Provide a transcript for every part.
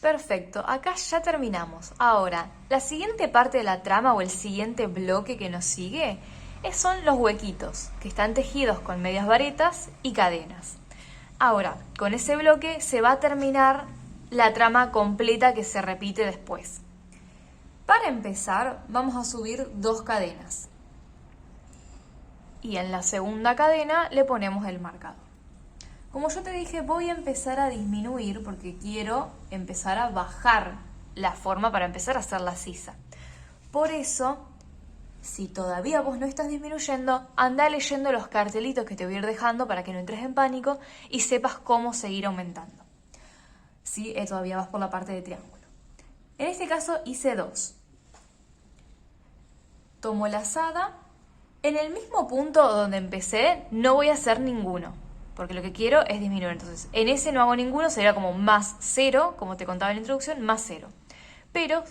Perfecto, acá ya terminamos. Ahora, la siguiente parte de la trama o el siguiente bloque que nos sigue son los huequitos, que están tejidos con medias varetas y cadenas. Ahora, con ese bloque se va a terminar la trama completa que se repite después. Para empezar, vamos a subir 2 cadenas. Y en la segunda cadena le ponemos el marcador. Como yo te dije, voy a empezar a disminuir porque quiero empezar a bajar la forma para empezar a hacer la sisa. Por eso, si todavía vos no estás disminuyendo, anda leyendo los cartelitos que te voy a ir dejando para que no entres en pánico y sepas cómo seguir aumentando. Si todavía vas por la parte de triángulo. En este caso hice 2. Tomo la lazada. En el mismo punto donde empecé no voy a hacer ninguno, porque lo que quiero es disminuir. Entonces, en ese no hago ninguno, sería como más 0, como te contaba en la introducción, más 0. Pero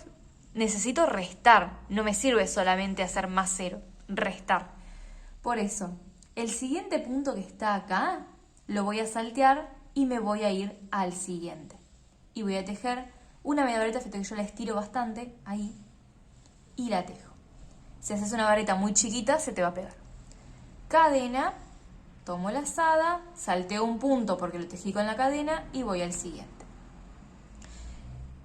necesito restar, no me sirve solamente hacer más 0, restar. Por eso, el siguiente punto que está acá, lo voy a saltear y me voy a ir al siguiente. Y voy a tejer una media vareta, fíjate que yo la estiro bastante, ahí, y la tejo. Si haces una vareta muy chiquita, se te va a pegar. Cadena, tomo la lazada, salteo un punto porque lo tejí con la cadena y voy al siguiente.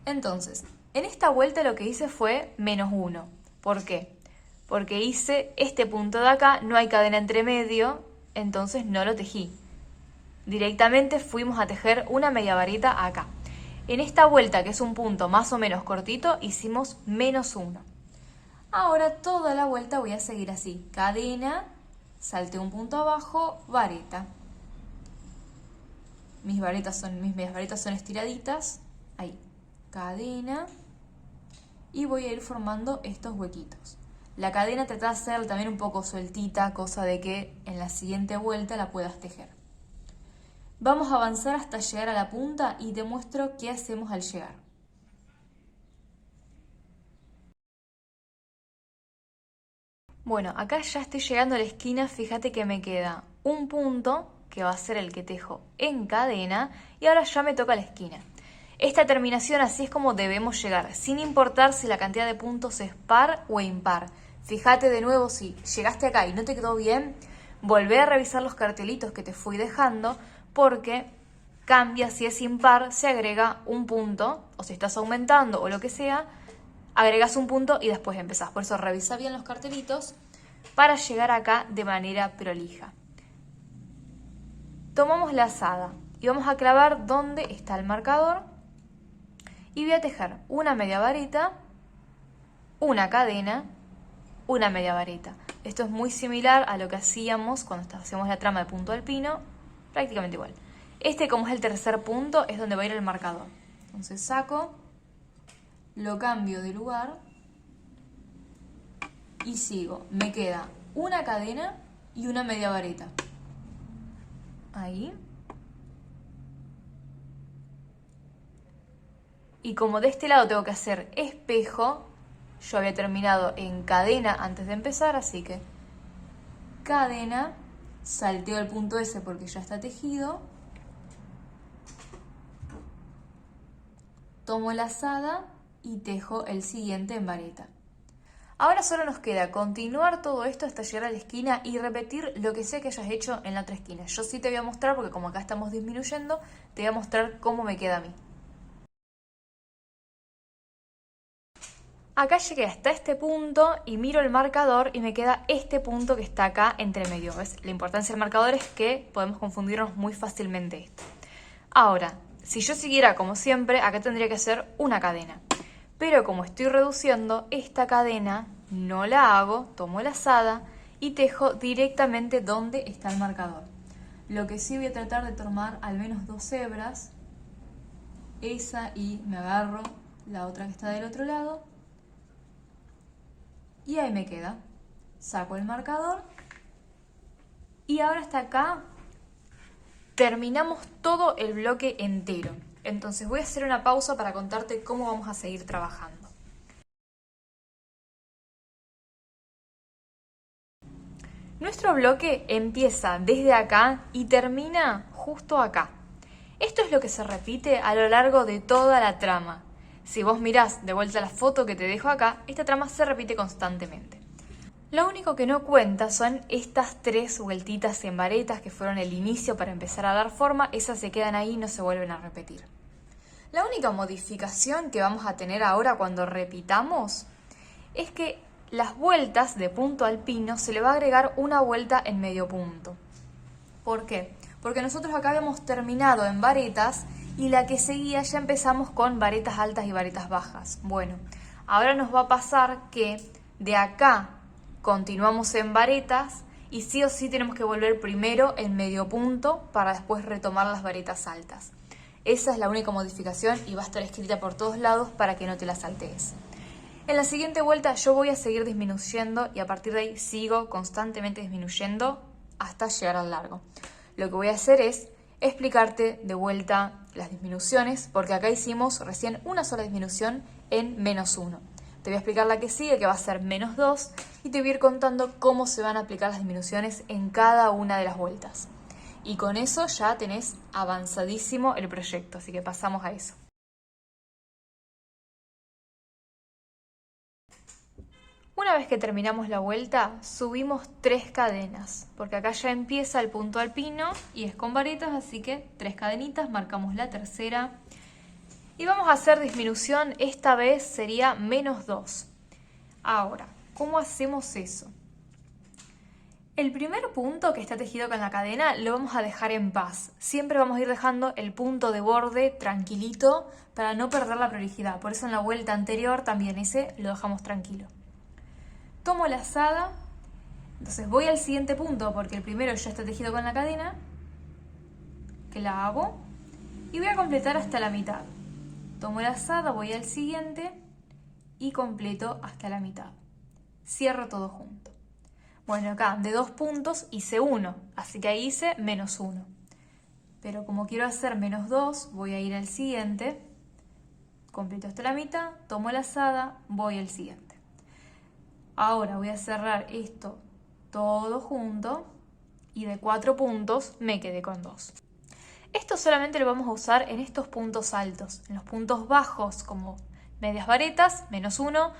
Entonces, en esta vuelta lo que hice fue -1. ¿Por qué? Porque hice este punto de acá, no hay cadena entre medio, entonces no lo tejí. Directamente fuimos a tejer una media vareta acá. En esta vuelta, que es un punto más o menos cortito, hicimos -1. Ahora toda la vuelta voy a seguir así. Cadena, salteo un punto abajo, vareta. Mis medias varetas son estiraditas. Ahí. Cadena. Y voy a ir formando estos huequitos. La cadena trata de hacerla también un poco sueltita, cosa de que en la siguiente vuelta la puedas tejer. Vamos a avanzar hasta llegar a la punta y te muestro qué hacemos al llegar. Bueno, acá ya estoy llegando a la esquina, fíjate que me queda un punto, que va a ser el que tejo en cadena, y ahora ya me toca la esquina. Esta terminación así es como debemos llegar, sin importar si la cantidad de puntos es par o impar. Fíjate de nuevo si llegaste acá y no te quedó bien, volvé a revisar los cartelitos que te fui dejando, porque cambia si es impar, se agrega un punto, o si estás aumentando o lo que sea, agregas un punto y después empezás. Por eso revisa bien los cartelitos para llegar acá de manera prolija. Tomamos la lazada y vamos a clavar donde está el marcador y voy a tejer una media vareta, una cadena, una media vareta. Esto es muy similar a lo que hacíamos cuando hacíamos la trama de punto alpino, prácticamente igual. Este, como es el tercer punto, es donde va a ir el marcador. Entonces saco, lo cambio de lugar y sigo. Me queda una cadena y una media vareta. Ahí. Y como de este lado tengo que hacer espejo, yo había terminado en cadena antes de empezar, así que cadena, salteo el punto ese porque ya está tejido, tomo la lazada y tejo el siguiente en vareta. Ahora solo nos queda continuar todo esto hasta llegar a la esquina y repetir lo que sea que hayas hecho en la otra esquina. Yo sí te voy a mostrar, porque como acá estamos disminuyendo, te voy a mostrar cómo me queda a mí. Acá llegué hasta este punto y miro el marcador y me queda este punto que está acá entre medio. ¿Ves? La importancia del marcador es que podemos confundirnos muy fácilmente esto. Ahora, si yo siguiera como siempre, acá tendría que hacer una cadena. Pero como estoy reduciendo, esta cadena no la hago, tomo la lazada y tejo directamente donde está el marcador. Lo que sí voy a tratar de tomar al menos 2 hebras, esa, y me agarro la otra que está del otro lado. Y ahí me queda. Saco el marcador. Y ahora hasta acá terminamos todo el bloque entero. Entonces voy a hacer una pausa para contarte cómo vamos a seguir trabajando. Nuestro bloque empieza desde acá y termina justo acá. Esto es lo que se repite a lo largo de toda la trama. Si vos mirás de vuelta la foto que te dejo acá, esta trama se repite constantemente. Lo único que no cuenta son estas 3 vueltitas en varetas que fueron el inicio para empezar a dar forma. Esas se quedan ahí y no se vuelven a repetir. La única modificación que vamos a tener ahora cuando repitamos es que las vueltas de punto alpino se le va a agregar una vuelta en medio punto. ¿Por qué? Porque nosotros acá habíamos terminado en varetas y la que seguía ya empezamos con varetas altas y varetas bajas. Bueno, ahora nos va a pasar que de acá continuamos en varetas y sí o sí tenemos que volver primero en medio punto para después retomar las varetas altas. Esa es la única modificación y va a estar escrita por todos lados para que no te la saltees. En la siguiente vuelta yo voy a seguir disminuyendo y a partir de ahí sigo constantemente disminuyendo hasta llegar al largo. Lo que voy a hacer es explicarte de vuelta las disminuciones, porque acá hicimos recién una sola disminución en -1. Te voy a explicar la que sigue, que va a ser -2, y te voy a ir contando cómo se van a aplicar las disminuciones en cada una de las vueltas. Y con eso ya tenés avanzadísimo el proyecto, así que pasamos a eso. Una vez que terminamos la vuelta, subimos 3 cadenas, porque acá ya empieza el punto alpino y es con varetas, así que 3 cadenitas, marcamos la tercera. Y vamos a hacer disminución, esta vez sería -2. Ahora, ¿cómo hacemos eso? El primer punto que está tejido con la cadena lo vamos a dejar en paz. Siempre vamos a ir dejando el punto de borde tranquilito para no perder la prolijidad. Por eso en la vuelta anterior también ese lo dejamos tranquilo. Tomo la lazada, entonces voy al siguiente punto porque el primero ya está tejido con la cadena, clavo y voy a completar hasta la mitad. Tomo la lazada, voy al siguiente y completo hasta la mitad. Cierro todo junto. Bueno, acá de 2 puntos hice 1, así que ahí hice -1. Pero como quiero hacer -2, voy a ir al siguiente, completo hasta la mitad, tomo la lazada, voy al siguiente. Ahora voy a cerrar esto todo junto y de 4 puntos me quedé con 2. Esto solamente lo vamos a usar en estos puntos altos. En los puntos bajos como medias varetas, -1,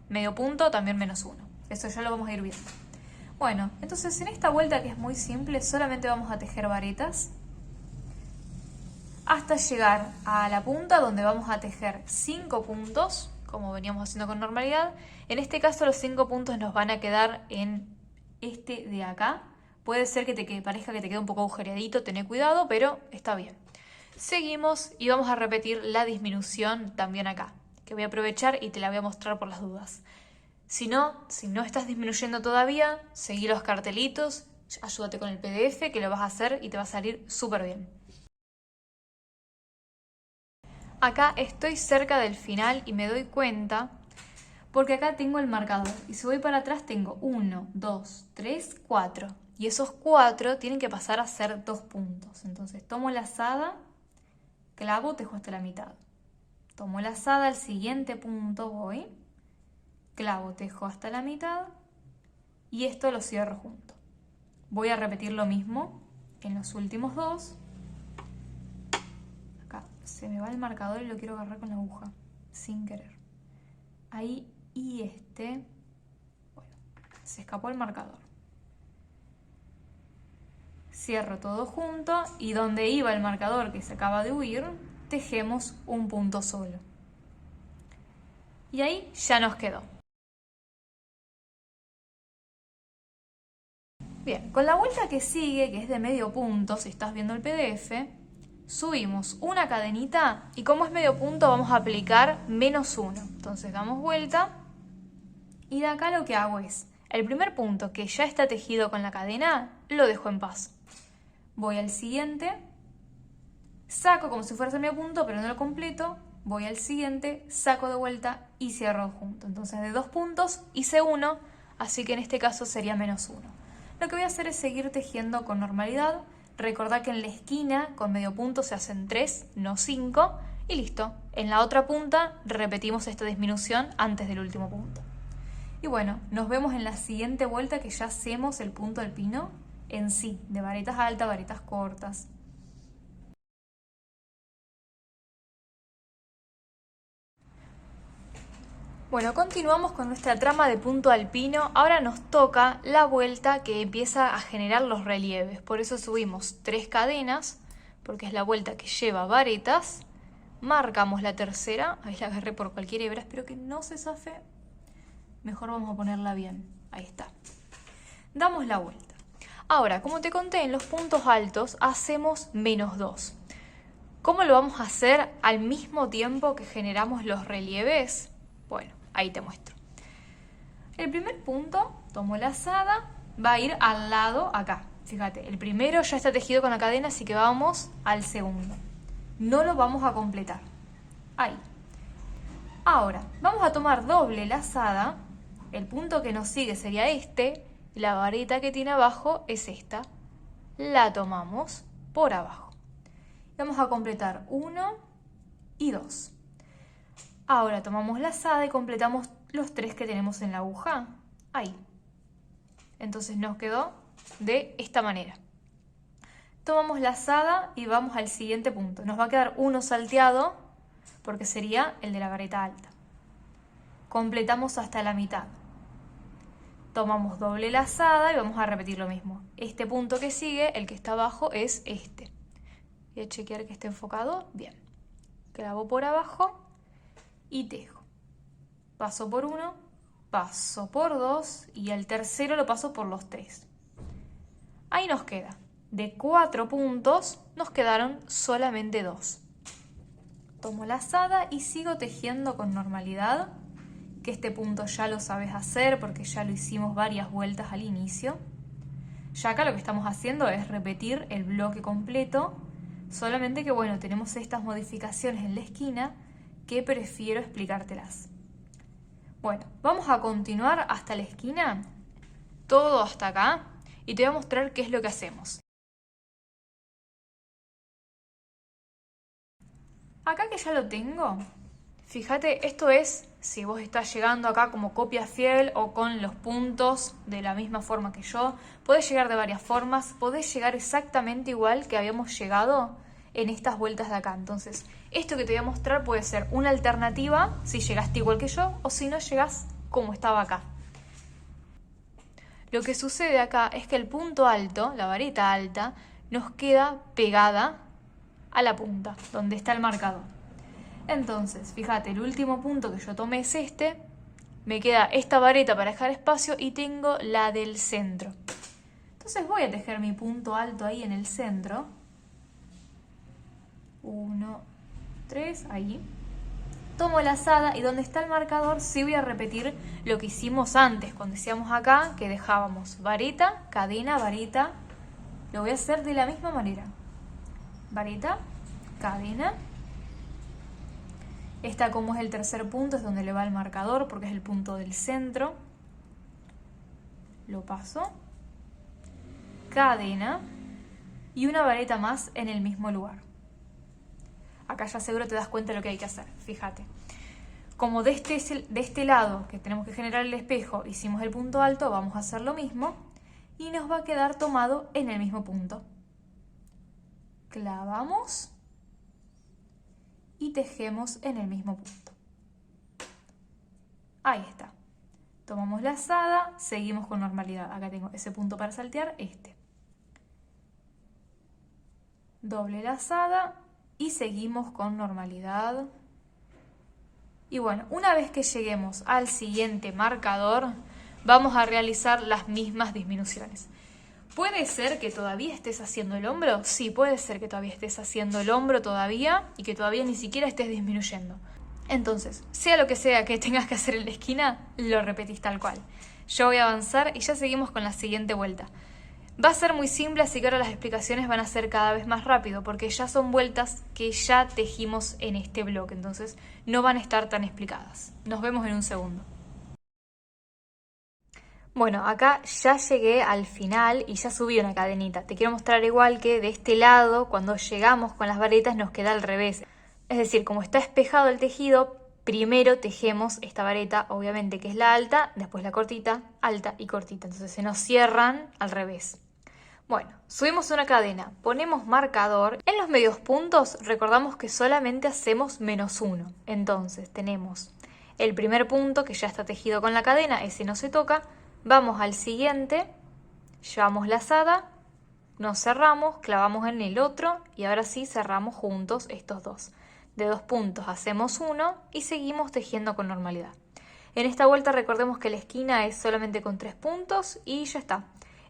medio punto, también -1. Eso ya lo vamos a ir viendo. Bueno, entonces en esta vuelta que es muy simple, solamente vamos a tejer varetas hasta llegar a la punta donde vamos a tejer 5 puntos, como veníamos haciendo con normalidad. En este caso los 5 puntos nos van a quedar en este de acá. Puede ser que parezca que te quede un poco agujereadito, tené cuidado, pero está bien. Seguimos y vamos a repetir la disminución también acá, que voy a aprovechar y te la voy a mostrar por las dudas. Si no estás disminuyendo todavía, seguí los cartelitos, ayúdate con el PDF que lo vas a hacer y te va a salir súper bien. Acá estoy cerca del final y me doy cuenta porque acá tengo el marcador y si voy para atrás tengo 1, 2, 3, 4 y esos 4 tienen que pasar a ser 2 puntos. Entonces tomo la lazada, clavo, tejo hasta la mitad. Tomo la lazada, al siguiente punto voy, clavo, tejo hasta la mitad y esto lo cierro junto. Voy a repetir lo mismo en los últimos 2. Se me va el marcador y lo quiero agarrar con la aguja, sin querer. Ahí y bueno, se escapó el marcador. Cierro todo junto y donde iba el marcador que se acaba de huir, tejemos un punto solo. Y ahí ya nos quedó. Bien, con la vuelta que sigue, que es de medio punto, si estás viendo el PDF, subimos una cadenita y como es medio punto vamos a aplicar -1. Entonces damos vuelta y de acá lo que hago es, el primer punto que ya está tejido con la cadena, lo dejo en paz. Voy al siguiente, saco como si fuera medio punto pero no lo completo, voy al siguiente, saco de vuelta y cierro junto. Entonces de 2 puntos hice 1, así que en este caso sería -1. Lo que voy a hacer es seguir tejiendo con normalidad. Recordá que en la esquina con medio punto se hacen 3, no 5 y listo. En la otra punta repetimos esta disminución antes del último punto. Y bueno, nos vemos en la siguiente vuelta que ya hacemos el punto alpino en sí, de varetas altas, varetas cortas. Bueno, continuamos con nuestra trama de punto alpino. Ahora nos toca la vuelta que empieza a generar los relieves. Por eso subimos 3 cadenas, porque es la vuelta que lleva varetas. Marcamos la tercera. Ahí la agarré por cualquier hebra, espero que no se zafe. Mejor vamos a ponerla bien. Ahí está. Damos la vuelta. Ahora, como te conté, en los puntos altos hacemos -2. ¿Cómo lo vamos a hacer al mismo tiempo que generamos los relieves? Bueno, ahí te muestro. El primer punto, tomo la lazada, va a ir al lado acá. Fíjate, el primero ya está tejido con la cadena, así que vamos al segundo. No lo vamos a completar. Ahí. Ahora, vamos a tomar doble lazada. El punto que nos sigue sería este. La vareta que tiene abajo es esta. La tomamos por abajo. Vamos a completar 1 y 2. Ahora tomamos lazada y completamos los 3 que tenemos en la aguja. Ahí. Entonces nos quedó de esta manera. Tomamos lazada y vamos al siguiente punto. Nos va a quedar uno salteado porque sería el de la vareta alta. Completamos hasta la mitad. Tomamos doble lazada y vamos a repetir lo mismo. Este punto que sigue, el que está abajo, es este. Voy a chequear que esté enfocado. Bien. Clavo por abajo y tejo. Paso por 1, paso por 2 y el tercero lo paso por los 3. Ahí nos queda. De 4 puntos nos quedaron solamente 2. Tomo lazada y sigo tejiendo con normalidad, que este punto ya lo sabes hacer porque ya lo hicimos varias vueltas al inicio. Ya acá lo que estamos haciendo es repetir el bloque completo, solamente que bueno, tenemos estas modificaciones en la esquina que prefiero explicártelas. Bueno, vamos a continuar hasta la esquina, todo hasta acá, y te voy a mostrar qué es lo que hacemos. Acá que ya lo tengo, fíjate, esto es si vos estás llegando acá como copia fiel o con los puntos de la misma forma que yo. Podés llegar de varias formas, podés llegar exactamente igual que habíamos llegado en estas vueltas de acá. Entonces, esto que te voy a mostrar puede ser una alternativa si llegaste igual que yo o si no llegás como estaba acá. Lo que sucede acá es que el punto alto, la vareta alta, nos queda pegada a la punta, donde está el marcador. Entonces, fíjate, el último punto que yo tomé es este. Me queda esta vareta para dejar espacio y tengo la del centro. Entonces voy a tejer mi punto alto ahí en el centro. 1, 3, ahí. Tomo lazada y donde está el marcador sí voy a repetir lo que hicimos antes, cuando decíamos acá que dejábamos vareta, cadena, vareta. Lo voy a hacer de la misma manera. Vareta, cadena. Esta, como es el tercer punto, es donde le va el marcador porque es el punto del centro. Lo paso. Cadena. Y una vareta más en el mismo lugar. Acá ya seguro te das cuenta de lo que hay que hacer. Fíjate. Como de este lado que tenemos que generar el espejo hicimos el punto alto, vamos a hacer lo mismo. Y nos va a quedar tomado en el mismo punto. Clavamos y tejemos en el mismo punto. Ahí está. Tomamos lazada, seguimos con normalidad. Acá tengo ese punto para saltear, este. Doble lazada y seguimos con normalidad. Y bueno, una vez que lleguemos al siguiente marcador, vamos a realizar las mismas disminuciones. ¿Puede ser que todavía estés haciendo el hombro? Sí, puede ser que todavía estés haciendo el hombro todavía y que todavía ni siquiera estés disminuyendo. Entonces, sea lo que sea que tengas que hacer en la esquina, lo repetís tal cual. Yo voy a avanzar y ya seguimos con la siguiente vuelta. Va a ser muy simple, así que ahora las explicaciones van a ser cada vez más rápido, porque ya son vueltas que ya tejimos en este bloque, entonces no van a estar tan explicadas. Nos vemos en un segundo. Bueno, acá ya llegué al final y ya subí una cadenita. Te quiero mostrar igual que de este lado, cuando llegamos con las varetas, nos queda al revés. Es decir, como está espejado el tejido, primero tejemos esta vareta, obviamente que es la alta, después la cortita, alta y cortita. Entonces se nos cierran al revés. Bueno, subimos una cadena, ponemos marcador. En los medios puntos recordamos que solamente hacemos -1. Entonces tenemos El primer punto que ya está tejido con la cadena, ese no se toca. Vamos al siguiente, llevamos lazada, nos cerramos, clavamos en el otro y ahora sí cerramos juntos estos dos. De 2 puntos hacemos uno y seguimos tejiendo con normalidad. En esta vuelta recordemos que la esquina es solamente con 3 puntos y ya está.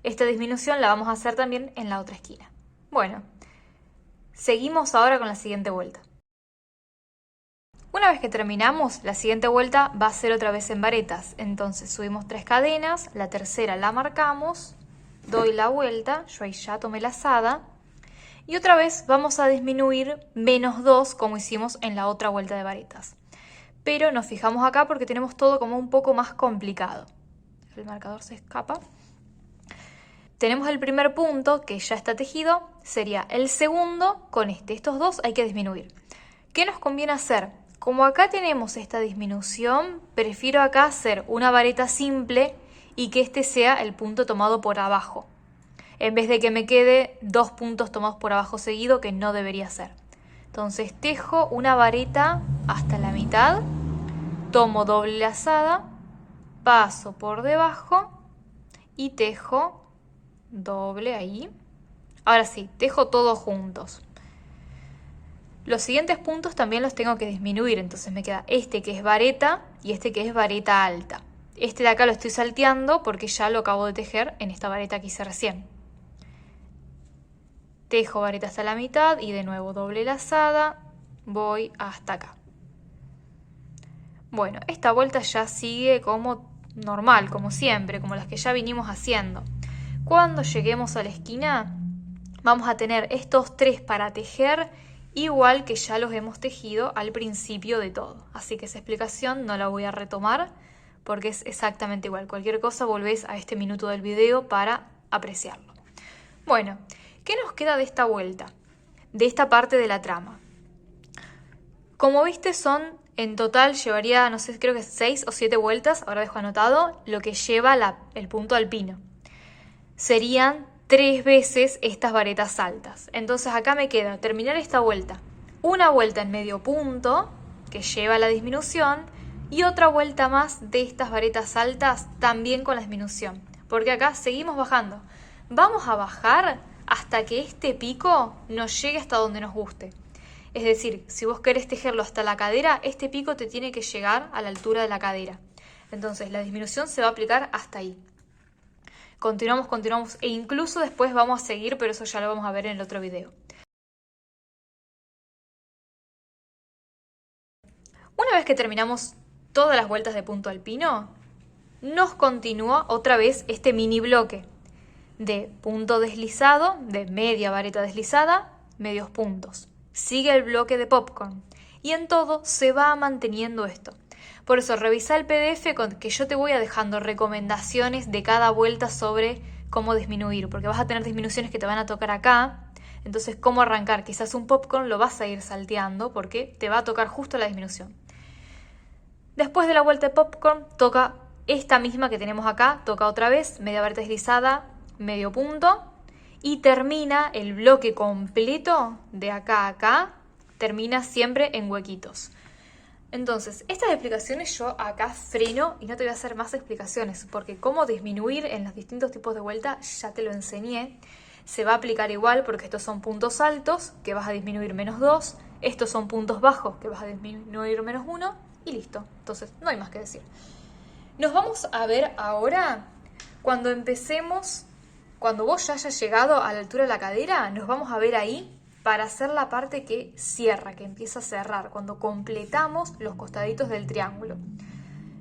Esta disminución la vamos a hacer también en la otra esquina. Bueno, seguimos ahora con la siguiente vuelta. Una vez que terminamos, la siguiente vuelta va a ser otra vez en varetas. Entonces subimos 3 cadenas, la tercera la marcamos, doy la vuelta, yo ahí ya tomé lazada. Y otra vez vamos a disminuir menos 2 como hicimos en la otra vuelta de varetas. Pero nos fijamos acá porque tenemos todo como un poco más complicado. El marcador se escapa. Tenemos el primer punto que ya está tejido, sería el segundo con este. Estos dos hay que disminuir. ¿Qué nos conviene hacer? Como acá tenemos esta disminución, prefiero acá hacer una vareta simple y que este sea el punto tomado por abajo, en vez de que me quede 2 puntos tomados por abajo seguido, que no debería ser. Entonces tejo una vareta hasta la mitad, tomo doble lazada, paso por debajo y tejo doble ahí. Ahora sí, tejo todos juntos. Los siguientes puntos también los tengo que disminuir, entonces me queda este que es vareta y este que es vareta alta. Este de acá lo estoy salteando porque ya lo acabo de tejer en esta vareta que hice recién. Tejo vareta hasta la mitad y de nuevo doble lazada, voy hasta acá. Bueno, esta vuelta ya sigue como normal, como siempre, como las que ya vinimos haciendo. Cuando lleguemos a la esquina, vamos a tener estos 3 para tejer, igual que ya los hemos tejido al principio de todo. Así que esa explicación no la voy a retomar porque es exactamente igual. Cualquier cosa volvés a este minuto del video para apreciarlo. Bueno, ¿qué nos queda de esta vuelta? De esta parte de la trama. Como viste son, en total llevaría, no sé, creo que 6 o 7 vueltas, ahora dejo anotado, lo que lleva el punto alpino. Serían 3 veces estas varetas altas. Entonces acá me queda terminar esta vuelta, una vuelta en medio punto que lleva la disminución y otra vuelta más de estas varetas altas también con la disminución, porque acá seguimos bajando. Vamos a bajar hasta que este pico nos llegue hasta donde nos guste. Es decir, si vos querés tejerlo hasta la cadera, este pico te tiene que llegar a la altura de la cadera. Entonces la disminución se va a aplicar hasta ahí. Continuamos e incluso después vamos a seguir, pero eso ya lo vamos a ver en el otro video. Una vez que terminamos todas las vueltas de punto alpino, nos continúa otra vez este mini bloque de punto deslizado, de media vareta deslizada, medios puntos. Sigue el bloque de popcorn y en todo se va manteniendo esto. Por eso revisa el PDF con que yo te voy a dejando recomendaciones de cada vuelta sobre cómo disminuir, porque vas a tener disminuciones que te van a tocar acá. Entonces, cómo arrancar, quizás un popcorn lo vas a ir salteando porque te va a tocar justo la disminución. Después de la vuelta de popcorn toca esta misma que tenemos acá, toca otra vez, media vareta deslizada, medio punto y termina el bloque completo de acá a acá, termina siempre en huequitos. Entonces, estas explicaciones yo acá freno y no te voy a hacer más explicaciones porque cómo disminuir en los distintos tipos de vuelta ya te lo enseñé. Se va a aplicar igual porque estos son puntos altos que vas a disminuir menos 2, estos son puntos bajos que vas a disminuir menos 1 y listo. Entonces, no hay más que decir. Nos vamos a ver ahora cuando empecemos, cuando vos ya hayas llegado a la altura de la cadera, nos vamos a ver ahí para hacer la parte que cierra, que empieza a cerrar, cuando completamos los costaditos del triángulo.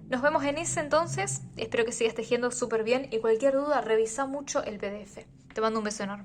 Nos vemos en ese entonces, espero que sigas tejiendo súper bien y cualquier duda revisa mucho el PDF. Te mando un beso enorme.